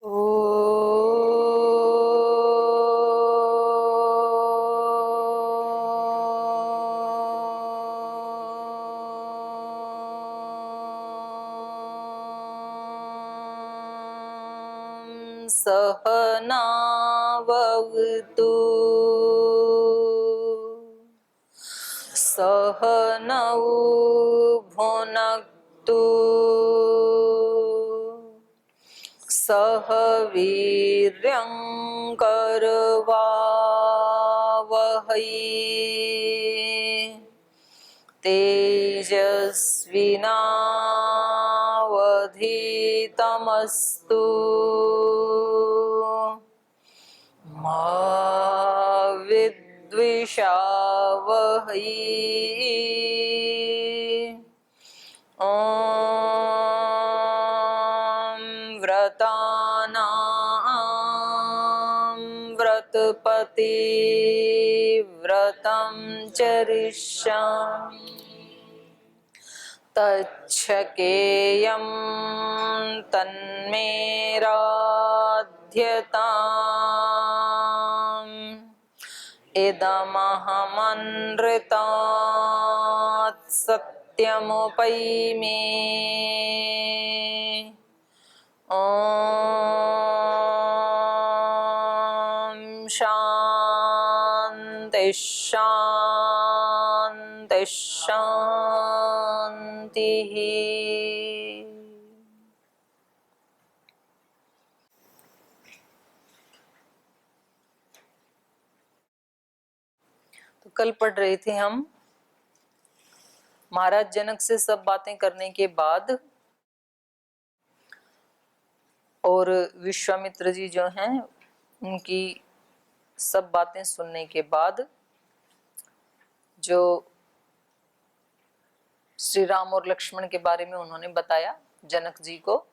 सहनावतु सहनौ भुनक्तु सह वीर्यं करवावहै तेजस्विनावधीतमस्तु मा विद्विषावहै। व्रतानां व्रतपतिव्रतं चरिष्यामि तच्छकेयं तन्मे राध्यताम् इदमहमनृतात् सत्यमुपैमि। ॐ शान्ति शान्ति शान्तिः। तो कल पढ़ रहे थे हम महाराज जनक से सब बातें करने के बाद और विश्वामित्र जी जो हैं उनकी सब बातें सुनने के बाद जो श्री राम और लक्ष्मण के बारे में उन्होंने बताया जनक जी को,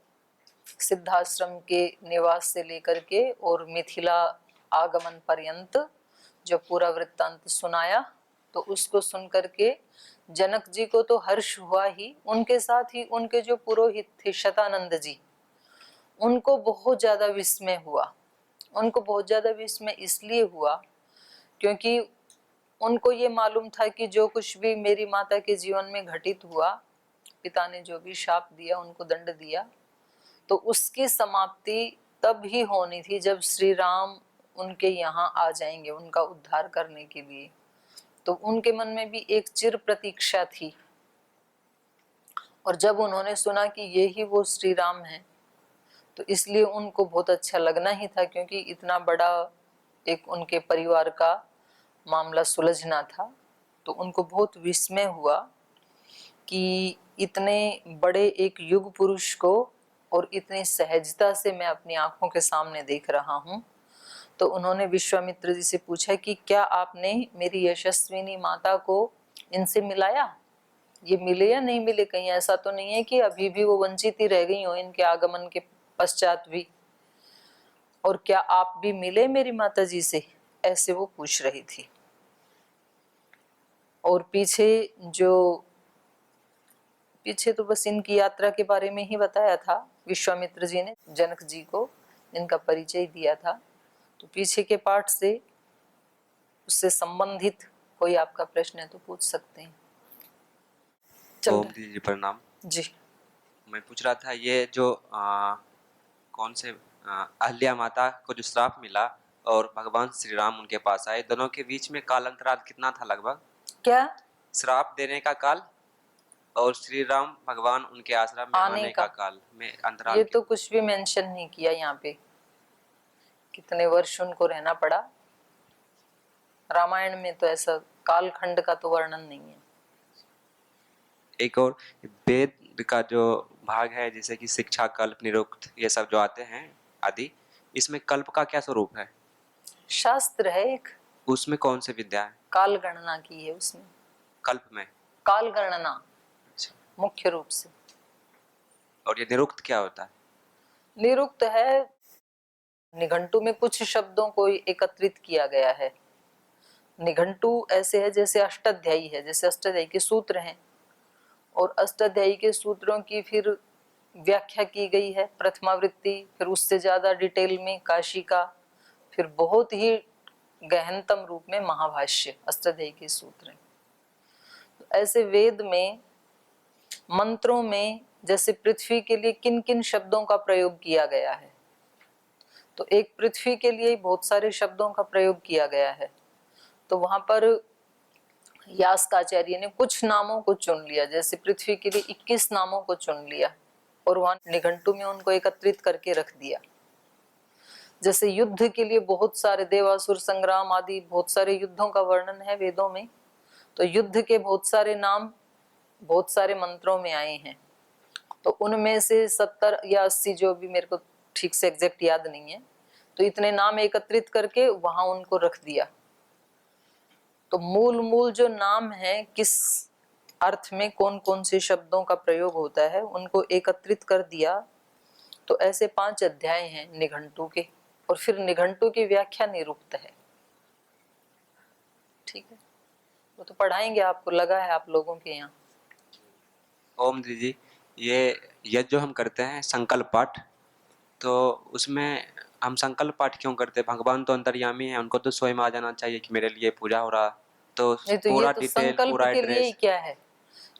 सिद्धाश्रम के निवास से लेकर के और मिथिला आगमन पर्यंत जो पूरा वृत्तांत सुनाया, तो उसको सुन करके जनक जी को तो हर्ष हुआ ही, उनके साथ ही उनके जो पुरोहित थे शतानंद जी, उनको बहुत ज्यादा विस्मय हुआ। उनको बहुत ज्यादा विस्मय इसलिए हुआ क्योंकि उनको ये मालूम था कि जो कुछ भी मेरी माता के जीवन में घटित हुआ, पिता ने जो भी शाप दिया, उनको दंड दिया, तो उसकी समाप्ति तब ही होनी थी जब श्री राम उनके यहाँ आ जाएंगे उनका उद्धार करने के लिए। तो उनके मन में भी एक चिर प्रतीक्षा थी, और जब उन्होंने सुना कि ये ही वो श्री राम हैं, तो इसलिए उनको बहुत अच्छा लगना ही था, क्योंकि इतना बड़ा एक उनके परिवार का मामला सुलझना था। तो उनको बहुत विस्मय हुआ कि इतने बड़े एक युग पुरुष को और इतनी सहजता से मैं अपनी आंखों के सामने देख रहा हूँ। तो उन्होंने विश्वामित्र जी से पूछा कि क्या आपने मेरी यशस्विनी माता को इनसे मिलाया? ये मिले या नहीं मिले? कहीं ऐसा तो नहीं है कि अभी भी वो वंचित ही रह गई हो इनके आगमन के पश्चात भी? और क्या आप भी मिले मेरी माता जी से? ऐसे वो पूछ रही थी। और पीछे तो बस इनकी यात्रा के बारे में ही बताया था विश्वामित्र जी ने जनक जी को, इनका परिचय दिया था। तो पीछे के पाठ से उससे संबंधित कोई आपका प्रश्न है तो पूछ सकते हैं। ओम जी प्रणाम जी। मैं पूछ रहा था, ये जो कौन से अहल्या माता को जो श्राप मिला और भगवान श्री राम उनके पास आए, दोनों के बीच में काल अंतराल कितना था लगभग? क्या? श्राप देने का काल और श्री राम भगवान उनके आश्रम में आने का काल में अंतराल ये तो कुछ भी मेंशन नहीं किया यहाँ पे, कितने वर्ष उनको रहना पड़ा। रामायण में तो ऐसा कालखंड का तो वर्णन नहीं है। एक और वेद का जो भाग है, जैसे कि शिक्षा, कल्प, निरुक्त, ये सब जो आते हैं आदि, इसमें कल्प का क्या स्वरूप है? शास्त्र है एक। उसमें कौन सी विद्या है? काल गणना की है उसमें। कल्प में काल गणना। अच्छा। मुख्य रूप से। और ये निरुक्त क्या होता है? निरुक्त है, निघंटु में कुछ शब्दों को एकत्रित किया गया है। निघंटु ऐसे है जैसे अष्टाध्यायी है, जैसे अष्टाध्यायी के सूत्र हैं, और अष्टाध्यायी के सूत्रों की फिर व्याख्या की गई है, प्रथमावृत्ति, फिर उससे ज्यादा डिटेल में काशी का, फिर बहुत ही गहनतम रूप में महाभाष्य अष्टाध्यायी के सूत्र। ऐसे वेद में मंत्रों में जैसे पृथ्वी के लिए किन किन शब्दों का प्रयोग किया गया है, तो एक पृथ्वी के लिए बहुत सारे शब्दों का प्रयोग किया गया है। तो वहां पर यास्काचार्य ने कुछ नामों को चुन लिया, जैसे पृथ्वी के लिए 21 नामों को चुन लिया और वहां निघंटु में उनको एकत्रित करके रख दिया। जैसे युद्ध के लिए बहुत सारे देवासुर संग्राम आदि बहुत सारे युद्धों का वर्णन है वेदों में, तो युद्ध के बहुत सारे नाम बहुत सारे मंत्रों में आए हैं। तो उनमें से 70 या 80, जो भी मेरे को ठीक से एग्जैक्ट याद नहीं है, तो इतने नाम एकत्रित करके वहां उनको रख दिया। तो मूल जो नाम है, किस अर्थ में कौन कौन से शब्दों का प्रयोग होता है, उनको एकत्रित कर दिया। तो ऐसे 5 अध्याय हैं निघंटु के, और फिर निघंटु की व्याख्या निरुक्त है। ठीक है, वो तो पढ़ाएंगे, आपको लगा है आप लोगों के यहाँ। ओम दीदी, ये जो हम करते हैं संकल्प पाठ, तो उसमें हम संकल्प पाठ क्यों करते हैं? भगवान तो अंतर्यामी है, उनको तो स्वयं आ जाना चाहिए कि मेरे लिए पूजा हो रहा। तो नहीं तो ये पूरा तो डिटेल, संकल्प पूरा के लिए ही एड्रेस। क्या है,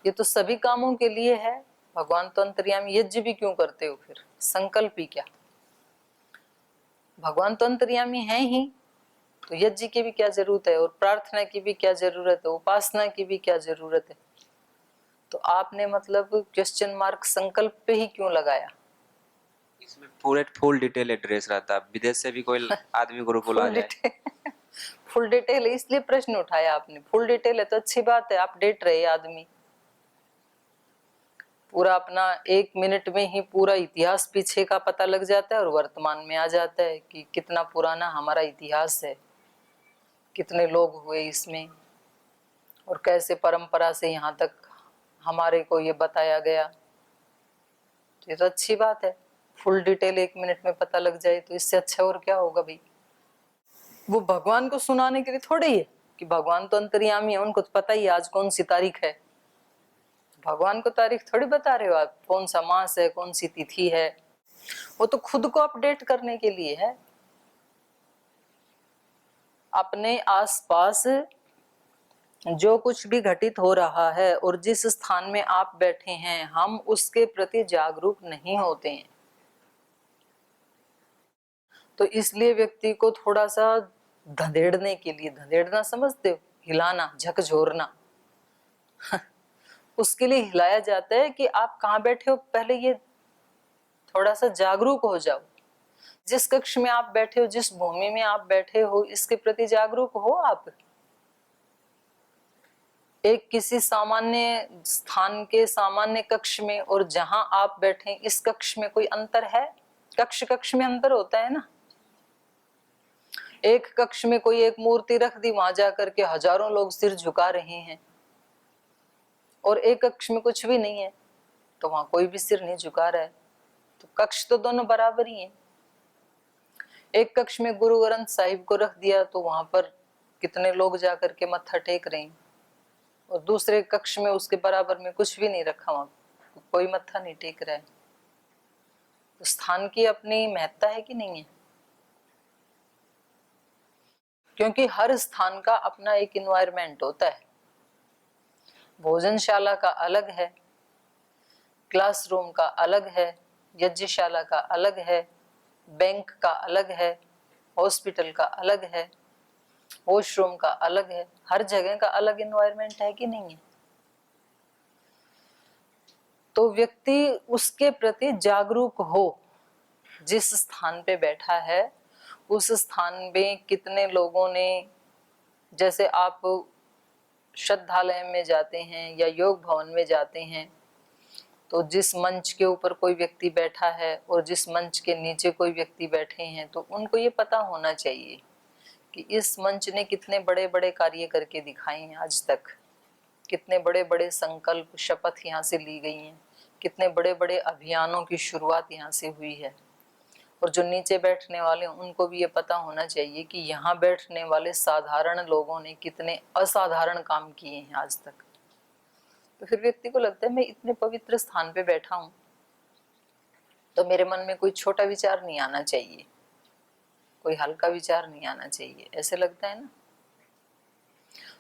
ये तो सभी कामों के लिए है। भगवान तो अंतर्यामी, यज्ञ भी क्यों करते हो फिर? संकल्प ही क्या, भगवान तो अंतर्यामी है ही, तो यज्ञ की भी क्या जरूरत है, और प्रार्थना की भी क्या जरूरत है, उपासना की भी क्या जरूरत है? तो आपने मतलब क्वेश्चन मार्क संकल्प पे ही क्यों लगाया? इसमें पूरे फुल डिटेल एड्रेस रहता है, विदेश से भी कोई आदमी गुरुकुल आ फुल जाए। डिटेल फुल डिटेल है, इसलिए प्रश्न उठाया आपने। फुल डिटेल है तो अच्छी बात है, अपडेट रहे आदमी। पूरा अपना 1 मिनट में ही पूरा इतिहास पीछे का पता लग जाता है और वर्तमान में आ जाता है कि कितना पुराना हमारा इतिहास है, कितने लोग हुए इसमें, और कैसे परंपरा से यहाँ तक हमारे को ये बताया गया। तो ये तो अच्छी बात है, फुल डिटेल 1 मिनट में पता लग जाए तो इससे अच्छा और क्या होगा भाई। वो भगवान को सुनाने के लिए थोड़े ही है कि भगवान तो अंतर्यामी है, उनको तो पता ही आज कौन सी तारीख है। भगवान को तारीख थोड़ी बता रहे हो आप, कौन सा मास है, कौन सी तिथि है। वो तो खुद को अपडेट करने के लिए है। अपने आसपास जो कुछ भी घटित हो रहा है और जिस स्थान में आप बैठे हैं, हम उसके प्रति जागरूक नहीं होते हैं। तो इसलिए व्यक्ति को थोड़ा सा धंधेड़ने के लिए, धंधेड़ना समझते हो, हिलाना, झकझोरना उसके लिए हिलाया जाता है कि आप कहाँ बैठे हो, पहले ये थोड़ा सा जागरूक हो जाओ। जिस कक्ष में आप बैठे हो, जिस भूमि में आप बैठे हो, इसके प्रति जागरूक हो आप। एक किसी सामान्य स्थान के सामान्य कक्ष में और जहां आप बैठे इस कक्ष में कोई अंतर है? कक्ष कक्ष में अंतर होता है ना। एक कक्ष में कोई एक मूर्ति रख दी, वहां जाकर के हजारों लोग सिर झुका रहे हैं, और एक कक्ष में कुछ भी नहीं है तो वहां कोई भी सिर नहीं झुका रहा है। तो कक्ष तो दोनों बराबर ही हैं। एक कक्ष में गुरु ग्रंथ साहिब को रख दिया तो वहां पर कितने लोग जाकर के मत्था टेक रहे हैं, और दूसरे कक्ष में उसके बराबर में कुछ भी नहीं रखा, वहां कोई मत्था नहीं टेक रहा है। तो स्थान की अपनी महत्ता है कि नहीं है? क्योंकि हर स्थान का अपना एक इन्वायरमेंट होता है। भोजनशाला का अलग है, क्लासरूम का अलग है, यज्ञशाला का अलग है, बैंक का अलग है, हॉस्पिटल का अलग है, वॉशरूम का अलग है। हर जगह का अलग इन्वायरमेंट है कि नहीं है? तो व्यक्ति उसके प्रति जागरूक हो। जिस स्थान पे बैठा है उस स्थान में कितने लोगों ने, जैसे आप श्रद्धालय में जाते हैं या योग भवन में जाते हैं, तो जिस मंच के ऊपर कोई व्यक्ति बैठा है और जिस मंच के नीचे कोई व्यक्ति बैठे हैं, तो उनको ये पता होना चाहिए कि इस मंच ने कितने बड़े बड़े कार्य करके दिखाए हैं आज तक, कितने बड़े बड़े संकल्प शपथ यहाँ से ली गई हैं, कितने बड़े बड़े अभियानों की शुरुआत यहाँ से हुई है। और जो नीचे बैठने वाले उनको भी ये पता होना चाहिए कि यहाँ बैठने वाले साधारण लोगों ने कितने असाधारण काम किए हैं आज तक। तो फिर व्यक्ति को लगता है मैं इतने पवित्र स्थान पे बैठा हूँ, तो मेरे मन में कोई छोटा विचार नहीं आना चाहिए, कोई हल्का विचार नहीं आना चाहिए, ऐसे लगता है ना।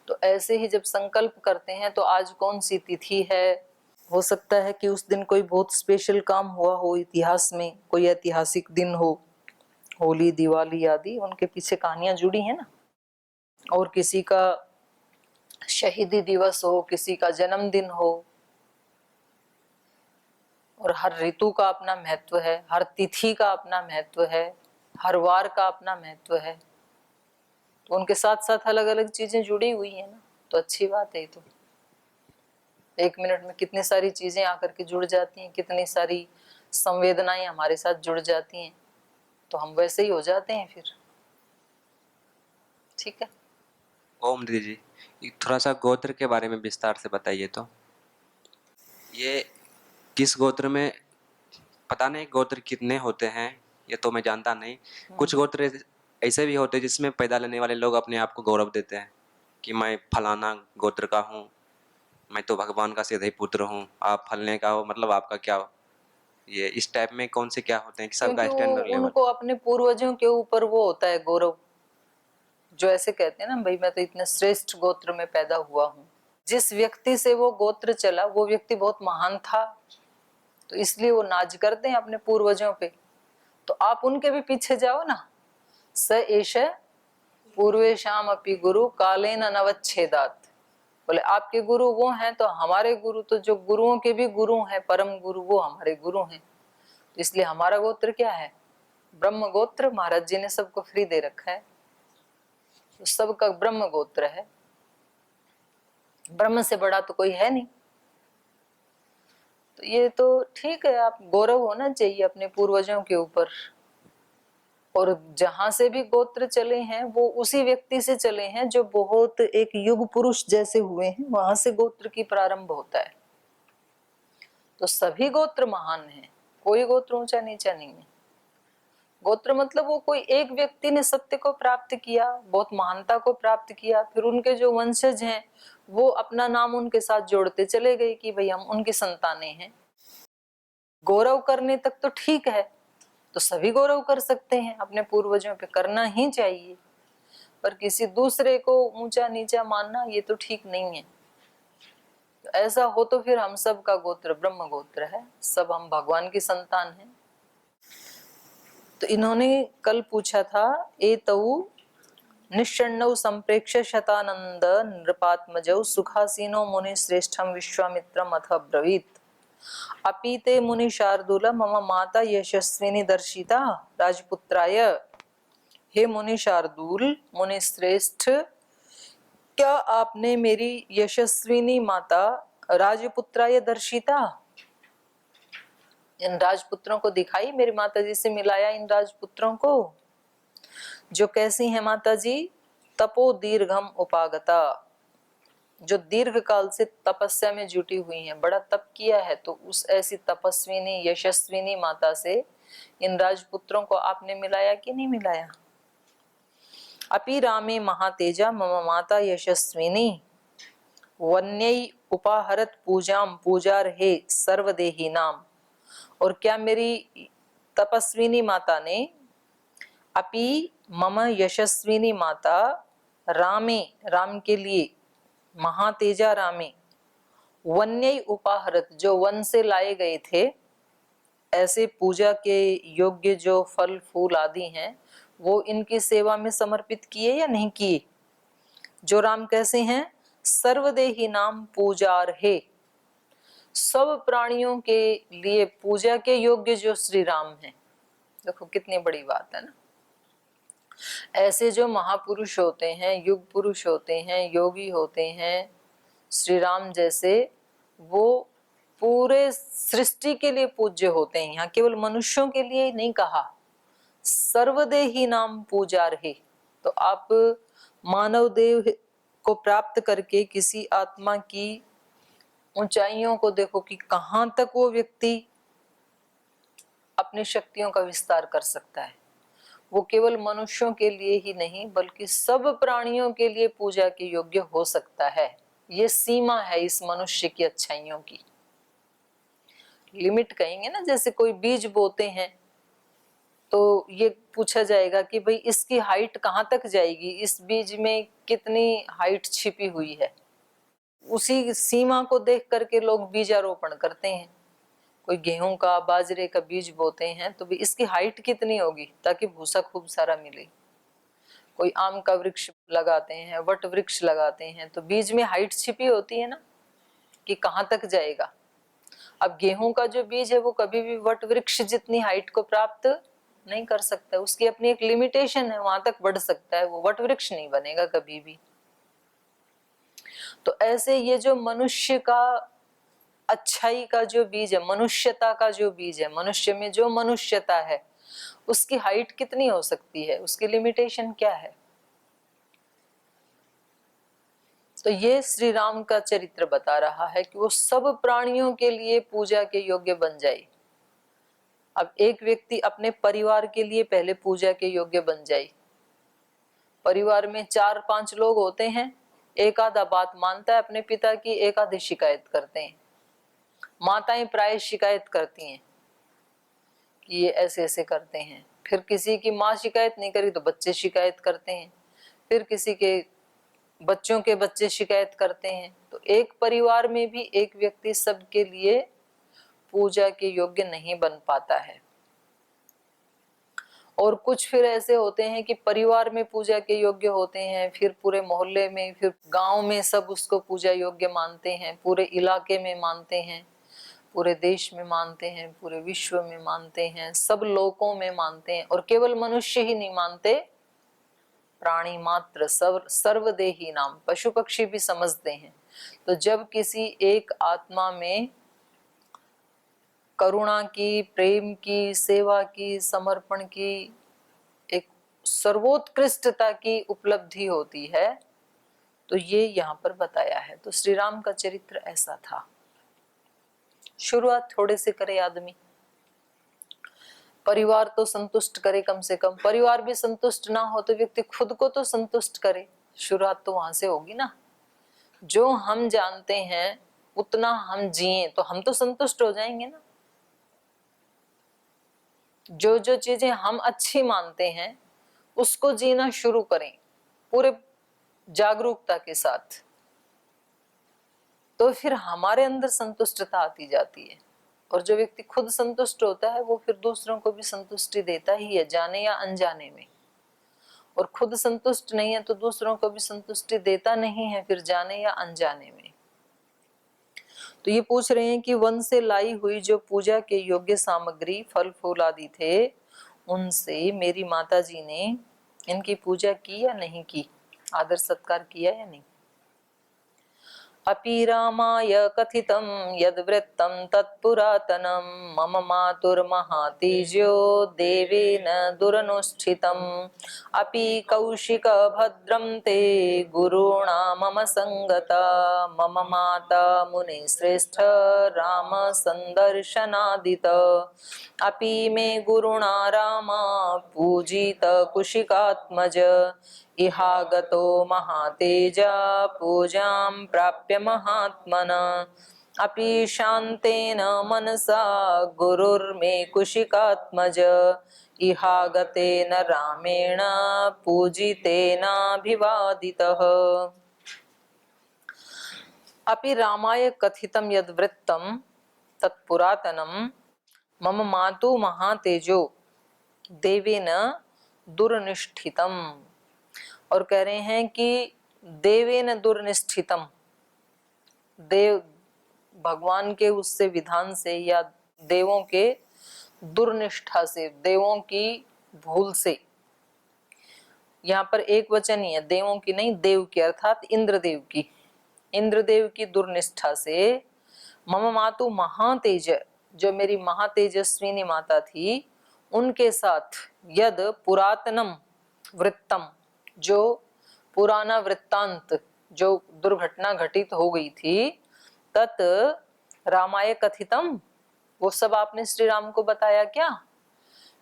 तो ऐसे ही जब संकल्प करते हैं तो आज कौन सी तिथि है, हो सकता है कि उस दिन कोई बहुत स्पेशल काम हुआ हो इतिहास में, कोई ऐतिहासिक दिन हो, होली दिवाली आदि, उनके पीछे कहानियां जुड़ी हैं ना। और किसी का शहीदी दिवस हो, किसी का जन्मदिन हो। और हर ऋतु का अपना महत्व है, हर तिथि का अपना महत्व है, हर वार का अपना महत्व है। तो उनके साथ साथ अलग अलग चीजें जुड़ी हुई है ना, तो अच्छी बात है। तो एक मिनट में कितनी सारी चीजें आकर के जुड़ जाती हैं, कितनी सारी संवेदनाएं हमारे साथ जुड़ जाती हैं, तो हम वैसे ही हो जाते हैं फिर। ठीक है। ओम दीदी जी, ये थोड़ा सा गोत्र के बारे में विस्तार से बताइए। तो ये किस गोत्र में, पता नहीं गोत्र कितने होते हैं, ये तो मैं जानता नहीं। कुछ गोत्र ऐसे भी होते हैं जिसमें पैदा लेने वाले लोग अपने आप को गौरव देते हैं कि मैं फलाना गोत्र का हूँ, मैं तो भगवान का सीधे पुत्र हूँ, आप फलने का हो, मतलब आपका क्या हो। ये इस टाइप में कौन से क्या होते हैं कि सबका क्योंकि वो स्टैंडर्ड लेवल। उनको अपने पूर्वजों के ऊपर वो होता है गौरव, जो ऐसे कहते हैं ना, भाई मैं तो इतने श्रेष्ठ गोत्र में पैदा हुआ हूँ। जिस व्यक्ति से वो गोत्र चला वो व्यक्ति बहुत महान था, तो इसलिए वो नाज करते हैं अपने पूर्वजों पे। तो आप उनके भी पीछे जाओ ना। स एष पूर्वेशाम अपि गुरु कालेन नवच्छेदात। बोले आपके गुरु वो हैं, तो हमारे गुरु तो जो गुरुओं के भी गुरु हैं, परम गुरु, वो हमारे गुरु हैं। तो इसलिए हमारा गोत्र क्या है? ब्रह्म गोत्र। महाराज जी ने सबको फ्री दे रखा है, तो सबका ब्रह्म गोत्र है। ब्रह्म से बड़ा तो कोई है नहीं। तो ये तो ठीक है, आप गौरव होना चाहिए अपने पूर्वजों के ऊपर। और जहां से भी गोत्र चले हैं वो उसी व्यक्ति से चले हैं जो बहुत एक युग पुरुष जैसे हुए हैं, वहां से गोत्र की प्रारंभ होता है। तो सभी गोत्र महान हैं, कोई गोत्र ऊंचा नीचा नहीं है। गोत्र मतलब वो कोई एक व्यक्ति ने सत्य को प्राप्त किया, बहुत महानता को प्राप्त किया, फिर उनके जो वंशज हैं वो अपना नाम उनके साथ जोड़ते चले गए कि भाई हम उनकी संतानें हैं। गौरव करने तक तो ठीक है, तो सभी गौरव कर सकते हैं, अपने पूर्वजों पे करना ही चाहिए। पर किसी दूसरे को ऊंचा नीचा मानना ये तो ठीक नहीं है। तो ऐसा हो तो फिर हम सब का गोत्र ब्रह्म गोत्र है, सब हम भगवान की संतान हैं। तो इन्होंने कल पूछा था, एतौ निश्चण्णौ संप्रेक्ष्य शतानंद नृपात्मजौ सुखासीनो मुनि श्रेष्ठम विश्वामित्रम अथ ब्रवीत। अपि ते मुनि शार्दूल मम माता यशस्विनी दर्शिता राजपुत्राय। हे मुनि शार्दूल, मुनि श्रेष्ठ, क्या आपने मेरी यशस्विनी माता राजपुत्राय दर्शिता, इन राजपुत्रों को दिखाई, मेरी माता जी से मिलाया इन राजपुत्रों को, जो कैसी है माता जी? तपो दीर्घम उपागता, जो दीर्घ काल से तपस्या में जुटी हुई हैं, बड़ा तप किया है। तो उस ऐसी तपस्विनी यशस्विनी माता से इन राजपुत्रों को आपने मिलाया कि नहीं मिलाया? अपि रामे महातेजा मम माता यशस्विनी वन्यै उपाहरत पूजाम पूजार्हे सर्वदेही नाम। और क्या मेरी तपस्विनी माता ने, अपि मम यशस्विनी माता रामे, राम के लिए, महातेजा रामे, वन्य उपाहरत, जो वन से लाए गए थे ऐसे पूजा के योग्य जो फल फूल आदि हैं, वो इनकी सेवा में समर्पित किए या नहीं किए? जो राम कैसे हैं? सर्वदेही नाम पूजार्हे, सब प्राणियों के लिए पूजा के योग्य जो श्री राम हैं। देखो कितनी बड़ी बात है ना। ऐसे जो महापुरुष होते हैं, युग पुरुष होते हैं, योगी होते हैं, श्री राम जैसे, वो पूरे सृष्टि के लिए पूज्य होते हैं। यहाँ केवल मनुष्यों के लिए ही नहीं कहा, सर्वदेही नाम पूजार्हे। तो आप मानव देव को प्राप्त करके किसी आत्मा की ऊंचाइयों को देखो कि कहां तक वो व्यक्ति अपनी शक्तियों का विस्तार कर सकता है। वो केवल मनुष्यों के लिए ही नहीं बल्कि सब प्राणियों के लिए पूजा के योग्य हो सकता है। ये सीमा है इस मनुष्य की अच्छाइयों की। लिमिट कहेंगे ना, जैसे कोई बीज बोते हैं तो ये पूछा जाएगा कि भाई इसकी हाइट कहाँ तक जाएगी, इस बीज में कितनी हाइट छिपी हुई है। उसी सीमा को देख करके लोग बीजारोपण करते हैं। कोई गेहूं का, बाजरे का बीज बोते हैं तो भी इसकी हाइट कितनी होगी ताकि भूसा खूब सारा मिले। कोई आम का वृक्ष लगाते हैं, वट वृक्ष लगाते हैं, तो बीज में हाइट छिपी होती है ना कि कहाँ तक जाएगा। अब गेहूं का जो बीज है वो कभी भी वट वृक्ष जितनी हाइट को प्राप्त नहीं कर सकता, उसकी अपनी एक लिमिटेशन है, वहां तक बढ़ सकता है, वो वट वृक्ष नहीं बनेगा कभी भी। तो ऐसे ये जो मनुष्य का अच्छाई का जो बीज है, मनुष्यता का जो बीज है, मनुष्य में जो मनुष्यता है उसकी हाइट कितनी हो सकती है, उसकी लिमिटेशन क्या है। तो ये श्री राम का चरित्र बता रहा है कि वो सब प्राणियों के लिए पूजा के योग्य बन जाए। अब एक व्यक्ति अपने परिवार के लिए पहले पूजा के योग्य बन जाए। परिवार में 4-5 लोग होते हैं, एक आधा बात मानता है अपने पिता की, एक आधी शिकायत करते हैं। माताएं प्राय शिकायत करती हैं कि ये ऐसे ऐसे करते हैं, फिर किसी की माँ शिकायत नहीं करी तो बच्चे शिकायत करते हैं, फिर किसी के बच्चों के बच्चे शिकायत करते हैं। तो एक परिवार में भी एक व्यक्ति सबके लिए पूजा के योग्य नहीं बन पाता है। और कुछ फिर ऐसे होते हैं कि परिवार में पूजा के योग्य होते हैं, फिर पूरे मोहल्ले में, फिर गांव में सब उसको पूजा योग्य मानते हैं, पूरे इलाके में मानते हैं, पूरे देश में मानते हैं, पूरे विश्व में मानते हैं, सब लोकों में मानते हैं। और केवल मनुष्य ही नहीं मानते, प्राणी मात्र सर्वदेही नाम, पशु पक्षी भी समझते हैं। तो जब किसी एक आत्मा में करुणा की, प्रेम की, सेवा की, समर्पण की एक सर्वोत्कृष्टता की उपलब्धि होती है, तो ये यहाँ पर बताया है। तो श्री राम का चरित्र ऐसा था। शुरुआत थोड़े से करे आदमी, परिवार तो संतुष्ट करे, कम से कम परिवार भी संतुष्ट ना हो तो व्यक्ति खुद को तो संतुष्ट करे। शुरुआत तो वहां से होगी ना। जो हम जानते हैं उतना हम जिए तो हम तो संतुष्ट हो जाएंगे ना। जो जो चीजें हम अच्छी मानते हैं उसको जीना शुरू करें पूरे जागरूकता के साथ, तो फिर हमारे अंदर संतुष्टता आती जाती है। और जो व्यक्ति खुद संतुष्ट होता है वो फिर दूसरों को भी संतुष्टि देता ही है, जाने या अनजाने में। और खुद संतुष्ट नहीं है तो दूसरों को भी संतुष्टि देता नहीं है, फिर जाने या अनजाने में। तो ये पूछ रहे हैं कि वन से लाई हुई जो पूजा के योग्य सामग्री, फल फूल आदि थे, उनसे मेरी माता जी ने इनकी पूजा की या नहीं की, आदर सत्कार किया या नहीं। अपि रामाय कथितं यद्वृत्तं तत्पुरातनं मम मातुर्महातेजो देवेन दुरनुष्ठितम् अपि कौशिकभद्रं ते गुरुणा मम संगता मम माता मुनिश्रेष्ठ राम संदर्शनादित अपि मे गुरुणा राम पूजित कुशिकात्मज इहागतो महातेजा पूजां प्राप्य महात्मना अपि शान्तेन मनसा गुरुर्मे कुशिकात्मज इहागतेन रामेण पूजितेनाभिवादितः। अपि रामाय कथितं यद् वृत्तं तत्पुरातनं मम मातु महातेजो देवेन दुर्निष्ठितम्। और कह रहे हैं कि देवेन दुर्निष्ठितम, देव भगवान के उससे विधान से या देवों के दुर्निष्ठा से, देवों की भूल से। यहाँ पर एक वचन ही है, देवों की नहीं, देव की, अर्थात इंद्रदेव की, इंद्रदेव की दुर्निष्ठा से मम मातु महातेज, जो मेरी महातेजस्विनी माता थी, उनके साथ यद पुरातनम वृत्तम, जो पुराना वृत्तांत, जो दुर्घटना घटित हो गई थी, तत् रामाय कथितम, वो सब आपने श्री राम को बताया क्या।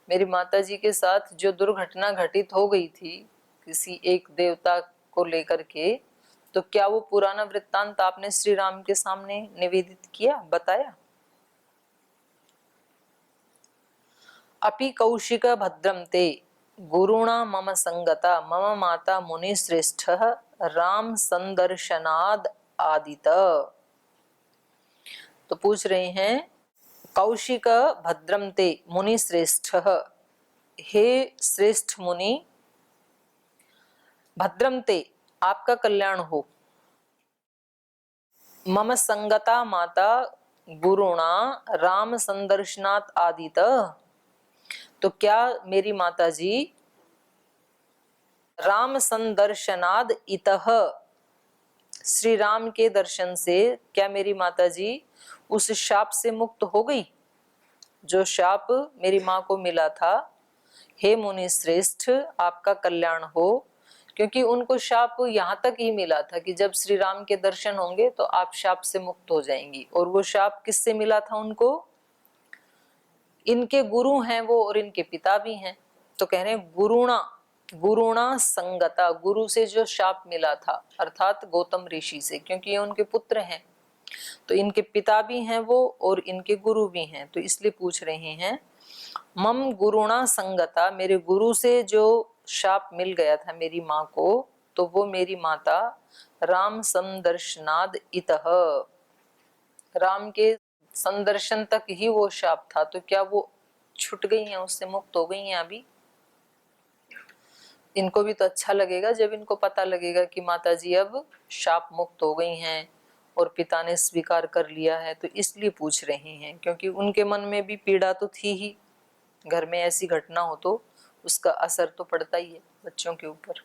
मेरी माता जी के साथ जो दुर्घटना घटित हो गई थी किसी एक देवता को लेकर के, तो क्या वो पुराना वृत्तांत आपने श्री राम के सामने निवेदित किया, बताया। अपि कौशिक भद्रं ते गुरुणा मम संगता मम माता मुनि श्रेष्ठ राम संदर्शनाद आदित। तो पूछ रहे हैं कौशिक भद्रम ते मुनि श्रेष्ठ, हे श्रेष्ठ मुनि, भद्रम ते आपका कल्याण हो, मम संगता माता गुरुणा राम संदर्शनात् आदित, तो क्या मेरी माता जी राम संदर्शनाद इतः, श्री राम के दर्शन से क्या मेरी माता जी उस शाप से मुक्त हो गई जो शाप मेरी माँ को मिला था। हे मुनि श्रेष्ठ आपका कल्याण हो, क्योंकि उनको शाप यहाँ तक ही मिला था कि जब श्री राम के दर्शन होंगे तो आप शाप से मुक्त हो जाएंगी। और वो शाप किससे मिला था उनको? इनके गुरु हैं वो और इनके पिता भी हैं। तो कह रहे हैं गुरुणा संगता, गुरु से जो शाप मिला था अर्थात गौतम ऋषि से, क्योंकि ये उनके पुत्र हैं तो इनके पिता भी हैं वो और इनके गुरु भी हैं। तो इसलिए पूछ रहे हैं मम गुरुणा संगता, मेरे गुरु से जो शाप मिल गया था मेरी माँ को, तो वो मेरी माता राम संदर्शनाद इतः, राम के संदर्शन तक ही वो शाप था, तो क्या वो छूट गई हैं, उससे मुक्त हो गई हैं अभी? इनको भी तो अच्छा लगेगा जब इनको पता लगेगा कि माताजी अब शाप मुक्त हो गई हैं और पिता ने स्वीकार कर लिया है। तो इसलिए पूछ रहे हैं क्योंकि उनके मन में भी पीड़ा तो थी ही, घर में ऐसी घटना हो तो उसका असर तो पड़ता ही है बच्चों के ऊपर।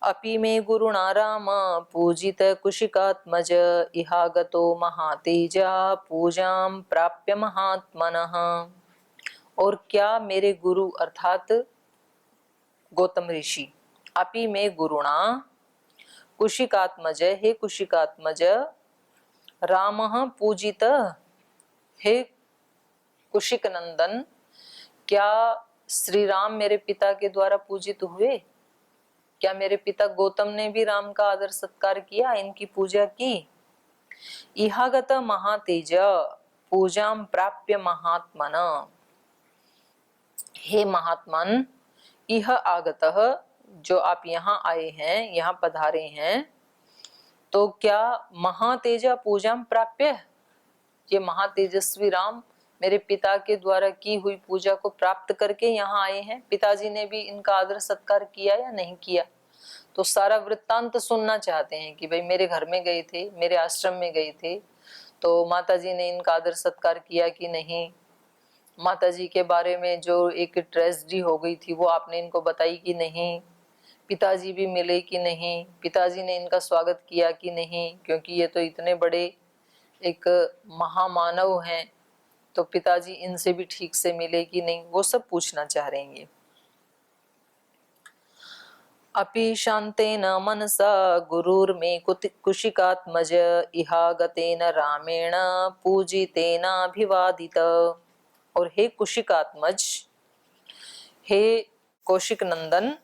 अपि मे गुरुणा राम पूजित कुशिकात्मज इहागतो महातेजा पूजां प्राप्य महात्मनः, और क्या मेरे गुरु अर्थात गौतम ऋषि, अपि में गुरुणा कुशिकात्मज, हे कुशिकात्मज, राम पूजित, हे कुशिक नंदन, क्या श्री राम मेरे पिता के द्वारा पूजित हुए? क्या मेरे पिता गौतम ने भी राम का आदर सत्कार किया, इनकी पूजा की? इहागत महातेज पूजां प्राप्य महात्मन, हे महात्मन, इह आगतः, जो आप यहाँ आए हैं, यहाँ पधारे हैं, तो क्या महातेजा पूजा प्राप्य, ये महातेजस्वी राम मेरे पिता के द्वारा की हुई पूजा को प्राप्त करके यहाँ आए हैं? पिताजी ने भी इनका आदर सत्कार किया या नहीं किया? तो सारा वृत्तांत सुनना चाहते हैं कि भाई मेरे घर में गए थे, मेरे आश्रम में गए थे, तो माताजी ने इनका आदर सत्कार किया कि नहीं? माताजी के बारे में जो एक ट्रेजेडी हो गई थी वो आपने इनको बताई कि नहीं? पिताजी भी मिले कि नहीं? पिताजी ने इनका स्वागत किया कि नहीं? क्योंकि ये तो इतने बड़े एक महामानव हैं, तो पिताजी इनसे भी ठीक से मिले कि नहीं? वो सब पूछना चाह रहे हैं। अपि शांतेन मनसा गुरुर्मे कुशिकात्मज इहागतेन रामेण पूजितेनाभिवादित, और हे कुशिकात्मज, हे कौशिक नंदन,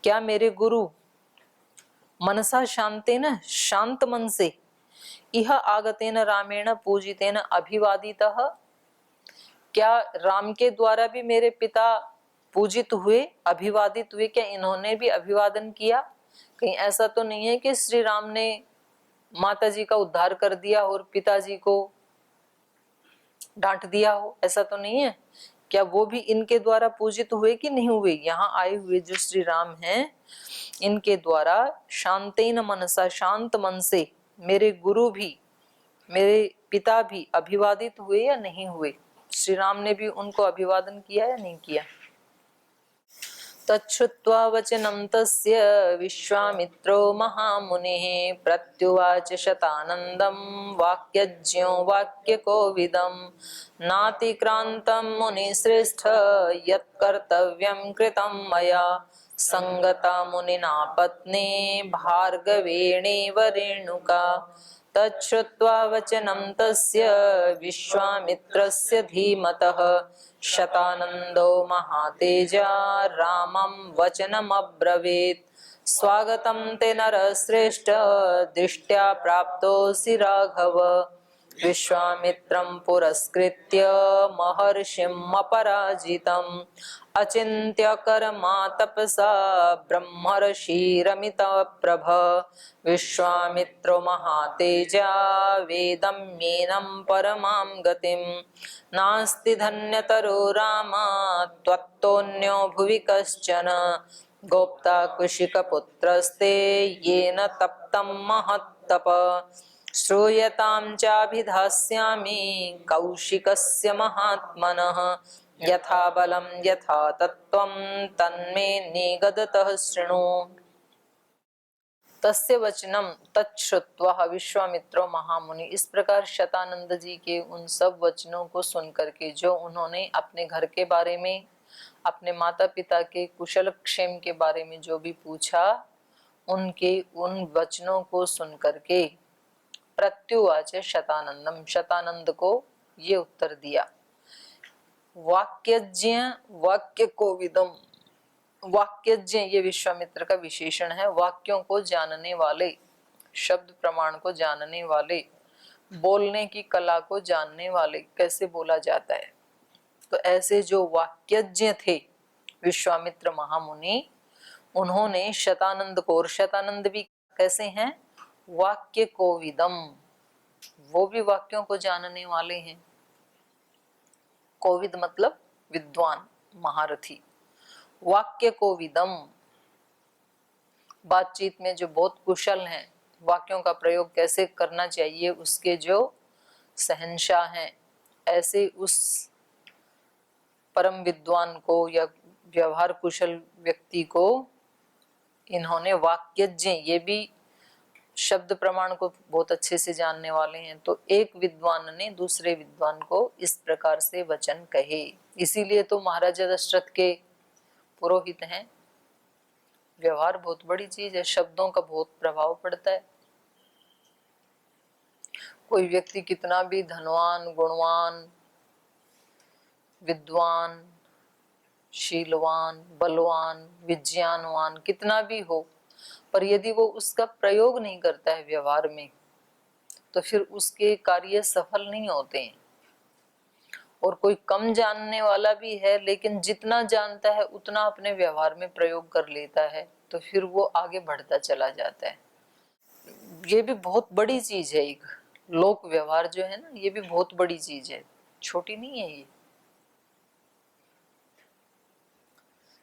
क्या मेरे गुरु मनसा शांतेन, शांत मन से, इह आगतेन रामेण पूजितेन अभिवादितः, क्या राम के द्वारा भी मेरे पिता पूजित हुए, अभिवादित हुए? क्या इन्होंने भी अभिवादन किया? कहीं ऐसा तो नहीं है कि श्री राम ने माताजी का उद्धार कर दिया और पिताजी को डांट दिया हो, ऐसा तो नहीं है? क्या वो भी इनके द्वारा पूजित हुए कि नहीं हुए? यहाँ आए हुए जो श्री राम हैं इनके द्वारा शांतेन मनसा, शांत मन से मेरे गुरु भी, मेरे पिता भी अभिवादित हुए या नहीं हुए? श्री राम ने भी उनको अभिवादन किया या नहीं किया? तच्छ्रुत्वा वचनं तस्य विश्वामित्रो महामुनिः प्रत्युवाच शतानन्दं वाक्यज्ञो वाक्यकोविदं नातिक्रान्तं मुनिश्रेष्ठ यत्कर्तव्यं कृतं मया संगता मुनिना पत्नी भार्गवेणेव रेणुका। तच्छ्रुत्वा वचनं तस्य विश्वामित्रस्य धीमतः शतानन्दो महातेजा रामं वचनमब्रवीत् स्वागतं ते नरश्रेष्ठ दृष्ट्या प्राप्तोऽसि राघव विश्वामित्रं पुरस्कृत्य महर्षिम् अपराजितम् अचिन्त्य कर्मा तपसा ब्रह्मर्षिरमितप्रभ विश्वामित्रो महातेजा वेदम्येनं परमां गतिं नास्ति धन्यतरो राम त्वत्तोऽन्यो भुवि कश्चन गोप्ता कुशिकपुत्रस्ते येन तप्तं महत्तप श्रूयतां चाभिधास्यामि कौशिकस्य महात्मनः यथा बलं यथा तत्त्वं तन्मे निगदतः शृणु। तस्य वचनम तच्छ्रुत्वा विश्वामित्रो महामुनि। इस प्रकार शतानंद जी के उन सब वचनों को सुनकर के, जो उन्होंने अपने घर के बारे में, अपने माता पिता के कुशल क्षेम के बारे में जो भी पूछा, उनके उन वचनों को सुनकर के प्रत्युवाच शतानंदम, शतानंद को ये उत्तर दिया। वाक्यज्ञ वाक्य कोविदम, वाक्यज्ञ ये विश्वामित्र का विशेषण है। वाक्यों को जानने वाले, शब्द प्रमाण को जानने वाले, बोलने की कला को जानने वाले, कैसे बोला जाता है। तो ऐसे जो वाक्यज्ञ थे विश्वामित्र महामुनि, उन्होंने शतानंद को, और शतानंद भी कैसे हैं, वाक्य कोविदम, वो भी वाक्यों को जानने वाले हैं। कोविद मतलब विद्वान, महारथी। वाक्य कोविदम, बातचीत में जो बहुत कुशल हैं, वाक्यों का प्रयोग कैसे करना चाहिए उसके जो शहंशाह हैं, ऐसे उस परम विद्वान को या व्यवहार कुशल व्यक्ति को इन्होंने वाक्यज्ञ, ये भी शब्द प्रमाण को बहुत अच्छे से जानने वाले हैं। तो एक विद्वान ने दूसरे विद्वान को इस प्रकार से वचन कहे। इसीलिए तो महाराजा दशरथ के पुरोहित हैं। व्यवहार बहुत बड़ी चीज है, शब्दों का बहुत प्रभाव पड़ता है। कोई व्यक्ति कितना भी धनवान, गुणवान, विद्वान, शीलवान, बलवान, विज्ञानवान कितना भी हो, पर यदि वो उसका प्रयोग नहीं करता है व्यवहार में, तो फिर उसके कार्य सफल नहीं होते हैं। और कोई कम जानने वाला भी है, लेकिन जितना जानता है उतना अपने व्यवहार में प्रयोग कर लेता है, तो फिर वो आगे बढ़ता चला जाता है। ये भी बहुत बड़ी चीज है। एक लोक व्यवहार जो है ना, ये भी बहुत बड़ी चीज है, छोटी नहीं है ये।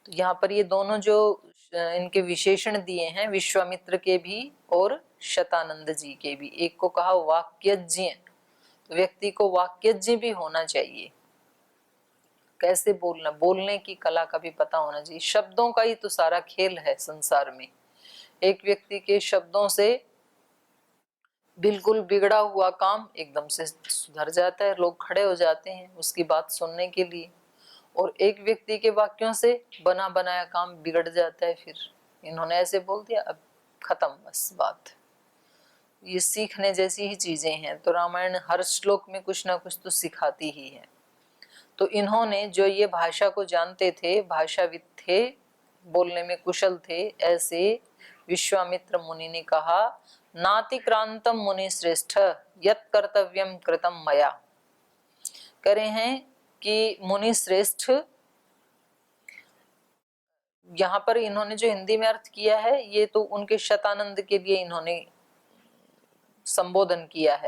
तो यहाँ पर ये दोनों जो इनके विशेषण दिए हैं, विश्वामित्र के भी और शतानंद जी के भी। एक को कहा वाक्यज्ञ, तो व्यक्ति को वाक्यज्ञ भी होना चाहिए। कैसे बोलना, बोलने की कला का भी पता होना चाहिए। शब्दों का ही तो सारा खेल है संसार में। एक व्यक्ति के शब्दों से बिल्कुल बिगड़ा हुआ काम एकदम से सुधर जाता है, लोग खड़े हो जाते हैं उसकी बात सुनने के लिए। और एक व्यक्ति के वाक्यों से बना बनाया काम बिगड़ जाता है। फिर इन्होंने ऐसे बोल दिया, अब खत्म बस बात। ये सीखने जैसी ही चीजें हैं। तो रामायण हर श्लोक में कुछ ना कुछ तो सिखाती ही है। तो इन्होंने जो ये भाषा को जानते थे, भाषाविद थे, बोलने में कुशल थे, ऐसे विश्वामित्र मुनि ने कहा, नातिक्रांतम मुनि श्रेष्ठ यत् कर्तव्यम कृतम मया। कह रहे हैं कि मुनि श्रेष्ठ, यहाँ पर इन्होंने जो हिंदी में अर्थ किया है, ये तो उनके शतानंद के लिए इन्होंने संबोधन किया है।